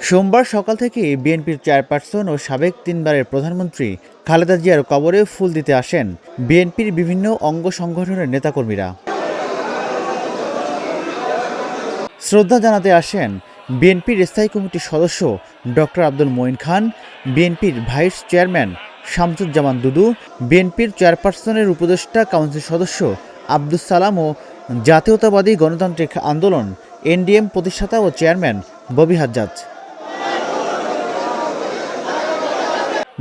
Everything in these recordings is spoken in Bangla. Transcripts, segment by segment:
সোমবার সকাল থেকে বিএনপির চেয়ারপারসন ও সাবেক তিনবারের প্রধানমন্ত্রী খালেদা জিয়ার কবরে ফুল দিতে আসেন বিএনপির বিভিন্ন অঙ্গ সংগঠনের নেতাকর্মীরা। শ্রদ্ধা জানাতে আসেন বিএনপির স্থায়ী কমিটির সদস্য ডক্টর আব্দুল মঈন খান, বিএনপির ভাইস চেয়ারম্যান শামসুজ্জামান দুদু, বিএনপির চেয়ারপারসনের উপদেষ্টা কাউন্সিল সদস্য আব্দুস সালাম ও জাতীয়তাবাদী গণতান্ত্রিক আন্দোলন এনডিএম প্রতিষ্ঠাতা ও চেয়ারম্যান ববি হাজ্জাজ।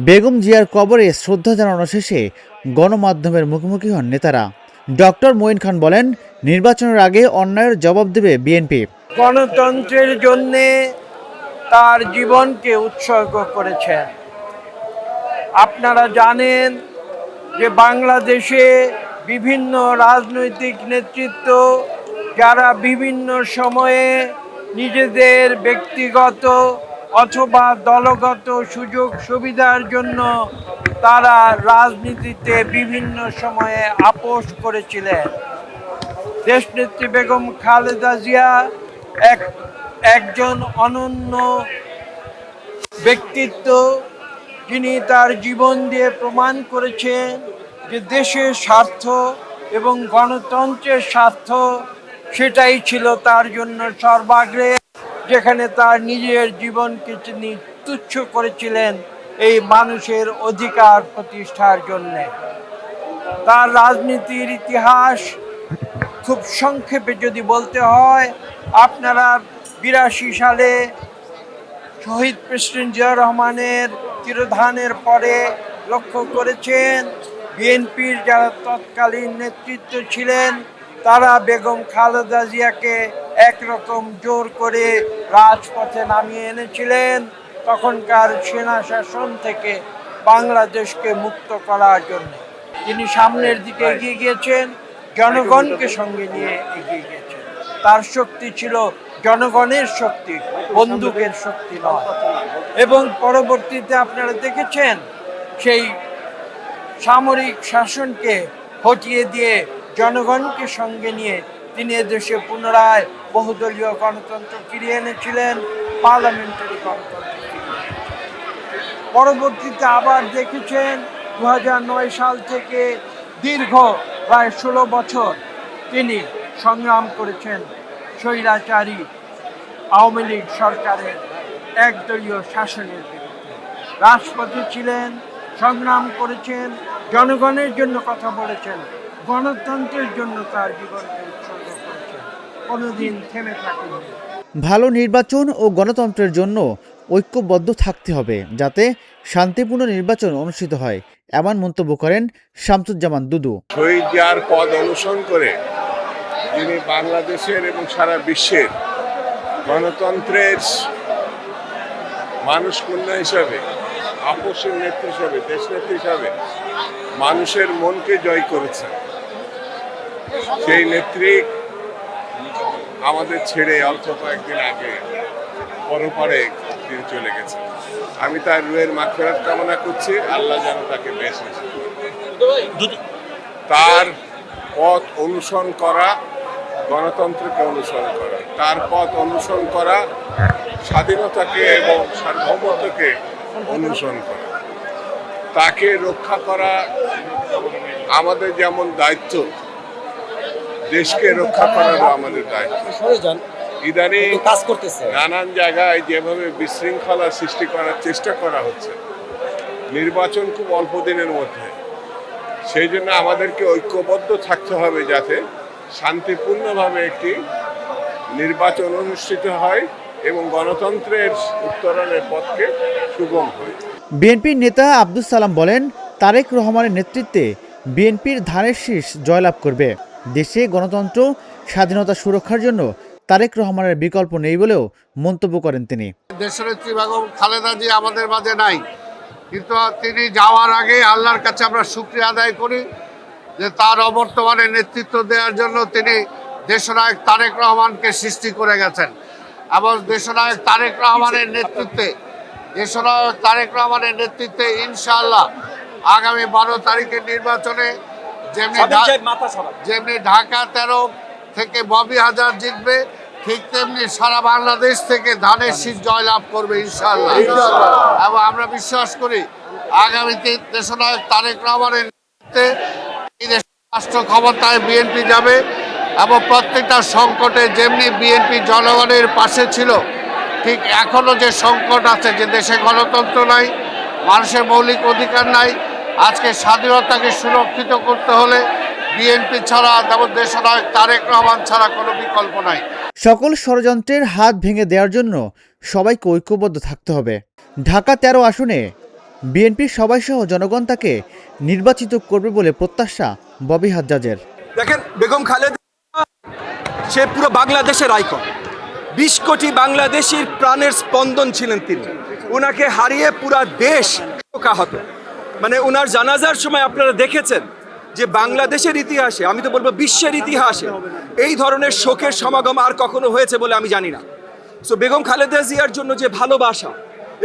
বেগম জিয়ার কবরে শ্রদ্ধা জানানো শেষে গণমাধ্যমের মুখোমুখি হন নেতারা। ডক্টর মঈন খান বলেন, নির্বাচনের আগে অন্যায়ের জবাব দেবে বিএনপি। গণতন্ত্রের জন্যে তার জীবনকে উৎসর্গ করেছেন। আপনারা জানেন যে বাংলাদেশে বিভিন্ন রাজনৈতিক নেতৃত্ব যারা বিভিন্ন সময়ে নিজেদের ব্যক্তিগত অথবা দলগত সুযোগ সুবিধার জন্য তারা রাজনীতিতে বিভিন্ন সময়ে আপোস করেছিলেন। দেশনেত্রী বেগম খালেদা জিয়া একজন অনন্য ব্যক্তিত্ব, যিনি তার জীবন দিয়ে প্রমাণ করেছেন যে দেশের স্বার্থ এবং গণতন্ত্রের স্বার্থ সেটাই ছিল তার জন্য সর্বাগ্রে, যেখানে তার নিজের জীবনকে তিনি তুচ্ছ করেছিলেন এই মানুষের অধিকার প্রতিষ্ঠার জন্যে। তার রাজনীতির ইতিহাস খুব সংক্ষেপে যদি বলতে হয়, আপনারা ৮২ সালে শহীদ প্রেসিডেন্ট জিয়াউর রহমানের তিরোধানের পরে লক্ষ্য করেছেন বিএনপির যারা তৎকালীন নেতৃত্ব ছিলেন তারা বেগম খালেদা জিয়াকে একরকম জোর করে রাজপথে নামিয়ে এনেছিলেন তখনকার সেনা শাসন থেকে বাংলাদেশকে মুক্ত করার জন্য। তিনি সামনের দিকে এগিয়ে গিয়েছেন, জনগণকে সঙ্গে নিয়ে এগিয়ে গিয়েছেন। তার শক্তি ছিল জনগণের শক্তি, বন্দুকের শক্তি নয়। এবং পরবর্তীতে আপনারা দেখেছেন সেই সামরিক শাসনকে হটিয়ে দিয়ে জনগণকে সঙ্গে নিয়ে তিনি এদেশে পুনরায় বহুদলীয় গণতন্ত্র ফিরিয়ে এনেছিলেন, পার্লামেন্টারি গণতন্ত্র ফিরিয়ে এনেছিলেন। পরবর্তীতে আবার দেখেছেন ২০০৯ সাল থেকে দীর্ঘ প্রায় ১৬ বছর তিনি সংগ্রাম করেছেন স্বৈরাচারী আওয়ামী লীগ সরকারের একদলীয় শাসনের বিরুদ্ধে। রাজপথে ছিলেন, সংগ্রাম করেছেন, জনগণের জন্য কথা বলেছেন, গণতন্ত্রের জন্য তার জীবনকে উৎসর্গ করেছেন, কোনোদিন থেমে থাকেননি। ভালো নির্বাচন ও গণতন্ত্রের জন্য ঐক্যবদ্ধ থাকতে হবে, যাতে শান্তিপূর্ণ নির্বাচন অনুষ্ঠিত হয়, এমন মন্তব্য করেন শামসুজ্জামান দুদু। শহীদ জিয়ার পদ অনুসরণ করে যিনি বাংলাদেশের এবং সারা বিশ্বের গণতন্ত্রের মানুষকন্য হিসাবে, আপসের নেত্রী হিসাবে, দেশনেত্রী হিসাবে মানুষের মনকে জয় করেছেন, সেই নেত্রী আমাদের ছেড়ে অল্প কয়েকদিন আগে পরপারে তিনি চলে গেছেন। আমি তার রুহের মাগফিরাত কামনা করছি, আল্লাহ যেন তাকে বেঁচে তার পথ অনুসরণ করা, গণতন্ত্রকে অনুসরণ করা, তার পথ অনুসরণ করা, স্বাধীনতাকে এবং সার্বভৌমত্বকে অনুসরণ করা, তাকে রক্ষা করা আমাদের যেমন দায়িত্ব, দেশকে রক্ষা করারও আমাদের দায়িত্ব। ইদানিং কাজ করতেছে নানান জায়গায় যেভাবে বিশৃঙ্খলা সৃষ্টি করার চেষ্টা করা হচ্ছে, নির্বাচন খুব অল্প দিনের মধ্যে, সেই জন্য আমাদেরকে ঐক্যবদ্ধ থাকতে হবে যাতে শান্তিপূর্ণভাবে একটি নির্বাচন অনুষ্ঠিত হয় এবং গণতন্ত্রের উত্তরণের পথকে সুগম হয়। বিএনপির নেতা আব্দুস সালাম বলেন, তারেক রহমানের নেতৃত্বে বিএনপির ধানের শীষ জয়লাভ করবে। দেশে গণতন্ত্র স্বাধীনতা সুরক্ষার জন্য তারেক রহমানের বিকল্প নেই বলেও মন্তব্য করেন তিনি। দেশনেত্রী বেগম খালেদা জিয়া আমাদের মাঝে নাই, কিন্তু তিনি যাওয়ার আগে আল্লাহর কাছে আমরা শুকরিয়া আদায় করি যে তার অবর্তমানে নেতৃত্ব দেওয়ার জন্য তিনি দেশনায়ক তারেক রহমানকে সৃষ্টি করে গেছেন। এবং দেশনায়ক তারেক রহমানের নেতৃত্বে ইনশাআল্লাহ আগামী 12 তারিখের নির্বাচনে যেমনি ঢাকা 13 থেকে ববি হাজার জিতবে, ঠিক তেমনি সারা বাংলাদেশ থেকে ধানের শীষ জয়লাভ করবে ইনশাআল্লাহ। এবং আমরা বিশ্বাস করি আগামীতে দেশনায়ক তারেক রহমানের নেতৃত্বে এই দেশের রাষ্ট্র ক্ষমতায় বিএনপি যাবে এবং প্রত্যেকটা সংকটে যেমনি বিএনপি জনগণের পাশে ছিল, ঠিক এখনো যে সংকট আছে, যে দেশে গণতন্ত্র নাই, মানুষের মৌলিক অধিকার নাই, আজকে স্বাধীনতাকে সুরক্ষিত করতে হলে বিএনপি ছাড়া যেমন দেশনায়ক তারেক রহমান ছাড়া কোনো বিকল্প নাই। সকল ষড়যন্ত্রের হাত ভেঙে দেওয়ার জন্য সবাইকে ঐক্যবদ্ধ থাকতে হবে। ঢাকা 13 আসনে বিএনপির সবাইসহ জনগণ তাকে নির্বাচিত করবে বলে প্রত্যাশা ববি হাজ্জাজের। দেখেন, বেগম খালেদা সে পুরো বাংলাদেশের আইকন, 20 কোটি বাংলাদেশির প্রাণের স্পন্দন ছিলেন তিনি। ওনাকে হারিয়ে পুরা দেশ শোকাহত। মানে ওনার জানাজার সময় আপনারা দেখেছেন যে বাংলাদেশের ইতিহাসে, আমি তো বলবো বিশ্বের ইতিহাসে, এই ধরনের শোকের সমাগম আর কখনো হয়েছে বলে আমি জানি না। সো বেগম খালেদা জিয়ার জন্য যে ভালোবাসা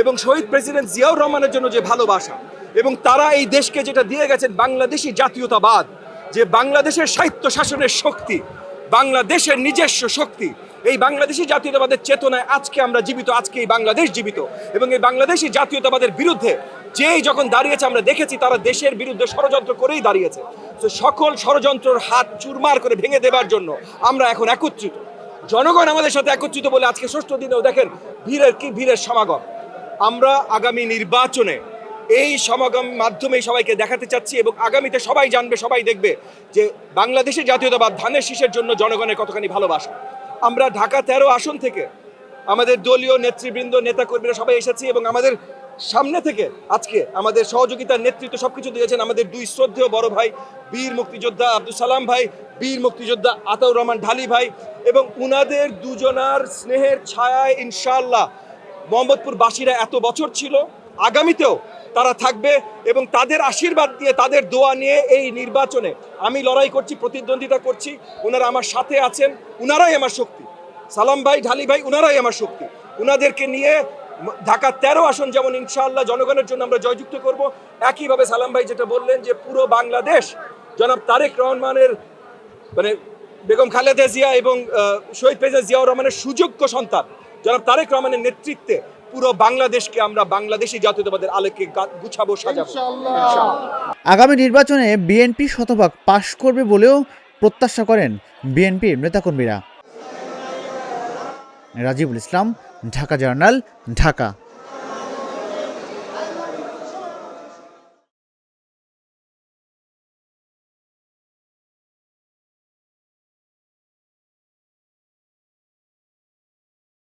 এবং শহীদ প্রেসিডেন্ট জিয়াউর রহমানের জন্য যে ভালোবাসা, এবং তারা এই দেশকে যেটা দিয়ে গেছেন বাংলাদেশি জাতীয়তাবাদ, যে বাংলাদেশের সাহিত্য শাসনের শক্তি, বাংলাদেশের নিজস্ব শক্তি, এই বাংলাদেশি জাতীয়তাবাদের চেতনায় আজকে আমরা জীবিত, আজকে এই বাংলাদেশ জীবিত। এবং এই বাংলাদেশি জাতীয়তাবাদের বিরুদ্ধে যেই যখন দাঁড়িয়েছে আমরা দেখেছি তারা দেশের বিরুদ্ধে ষড়যন্ত্র করেই দাঁড়িয়েছে। তো সকল ষড়যন্ত্রের হাত চুরমার করে ভেঙে দেবার জন্য আমরা এখন একত্রিত, জনগণ আমাদের সাথে একত্রিত বলে আজকে 6ষ্ঠ দিনেও দেখেন ভিড়ের সমাগম। আমরা আগামী নির্বাচনে এই সমাগম মাধ্যমে সবাইকে দেখাতে চাচ্ছি এবং আগামীতে সবাই জানবে, সবাই দেখবে যে বাংলাদেশের জাতীয়তাবাদ ধানের শীষের জন্য জনগণের কতখানি ভালোবাসা। আমরা ঢাকা 13 আসন থেকে আমাদের দলীয় নেতৃবৃন্দ, নেতাকর্মীরা সবাই এসেছি এবং আমাদের সামনে থেকে আজকে আমাদের সহযোগিতার নেতৃত্ব সবকিছু দিয়েছেন আমাদের 2 শ্রদ্ধেয় বড় ভাই বীর মুক্তিযোদ্ধা আব্দুল সালাম ভাই, বীর মুক্তিযোদ্ধা আতাউর রহমান ঢালি ভাই, এবং উনাদের দুজনার স্নেহের ছায়ায় ইনশাআল্লাহ মোহাম্মদপুরবাসীরা এত বছর ছিল, আগামীতেও তারা থাকবে এবং তাদের আশীর্বাদ দিয়ে, তাদের দোয়া নিয়ে এই নির্বাচনে আমি লড়াই করছি, প্রতিদ্বন্দ্বিতা করছি। ওনারা আমার সাথে আছেন, উনারাই আমার শক্তি। সালাম ভাই, ঢালি ভাই, উনারাই আমার শক্তি। উনাদেরকে নিয়ে ঢাকা 13 আসন যেমন ইনশাআল্লাহ জনগণের জন্য আমরা জয়যুক্ত করব, একইভাবে সালাম ভাই যেটা বললেন যে পুরো বাংলাদেশ জনাব তারেক রহমানের, মানে বেগম খালেদা জিয়া এবং শহীদ প্রেসিডেন্ট জিয়াউর রহমানের সুযোগ্য সন্তান জনাব তারেক রহমানের নেতৃত্বে পুরো বাংলাদেশকে আমরা বাংলাদেশি জাতীয়তাবাদের আলোকে গুছাবো, সাজাবো ইনশাআল্লাহ। আগামী নির্বাচনে বিএনপি শতভাগ পাশ করবে বলেও প্রত্যাশা করেন বিএনপির নেতাকর্মীরা। রাজিবুল ইসলাম, ঢাকা জার্নাল, ঢাকা।